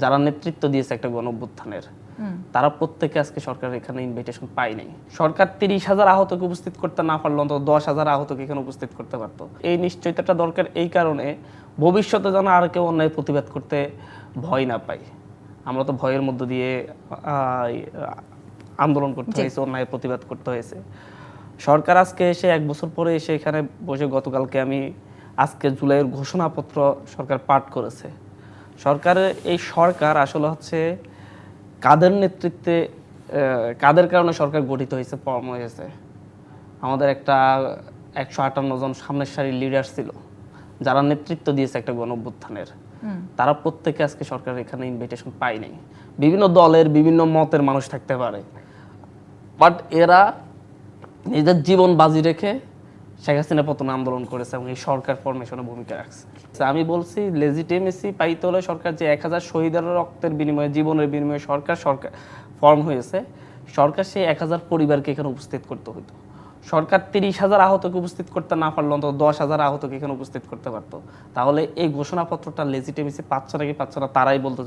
যারা নেতৃত্ব দিয়েছে একটা গণঅভ্যুত্থানের, তারা প্রত্যেকে আজকে সরকারের এখানে ইনভিটেশন পায় নাই। সরকার 30,000 আহতকে উপস্থিত করতে না পারলো, অন্তত 10,000 আহতকে এখানে উপস্থিত করতে পারতো। এই নিশ্চয়তাটা দরকার এই কারণে, ভবিষ্যতে যেন আর কেউ অন্যায় প্রতিবাদ করতে ভয় না পায়। আমরা তো ভয়ের মধ্য দিয়ে আন্দোলন করতে হয়েছে, অন্যায় প্রতিবাদ করতে হয়েছে। সরকার আজকে এসে 1 বছর পরে এসে এখানে বসে, গতকালকে আমি আজকে জুলাইয়ের ঘোষণাপত্র সরকার পাঠ করেছে। এই সরকার আসলে হচ্ছে কাদের নেতৃত্বে, কাদের কারণে সরকার গঠিত হয়েছে, ফর্ম হয়েছে। আমাদের একটা 158 জন সামনের সারির লিডার ছিল, যারা নেতৃত্ব দিয়েছে একটা গণঅভ্যুত্থানের, তারা প্রত্যেকে আজকে সরকার এখানে ইনভিটেশন পায় নাই। বিভিন্ন দলের বিভিন্ন মতের মানুষ থাকতে পারে, বাট এরা নিজের জীবন বাজি রেখে শেখ হাসিনা পতন আন্দোলন করেছে এবং এই সরকার ফরমেশনে ভূমিকা রাখছে। আমি বলছি, লেজিটিমেসি পাইতে হলে সরকার যে 1000 শহীদের রক্তের বিনিময়ে, জীবনের বিনিময়ে সরকার ফর্ম হয়েছে, সরকার সেই 1000 পরিবারকে এখানে উপস্থিত করতে হতো। সরকার 30,000 আহতকে উপস্থিত করতে না পারলো, অন্তত 10,000 আহতকে এখানে উপস্থিত করতে পারতো। তাহলে এই ঘোষণাপত্রটা লেজিটিমেসি পাচ্ছে নাকি পাচ্ছে না, তারাই বলতে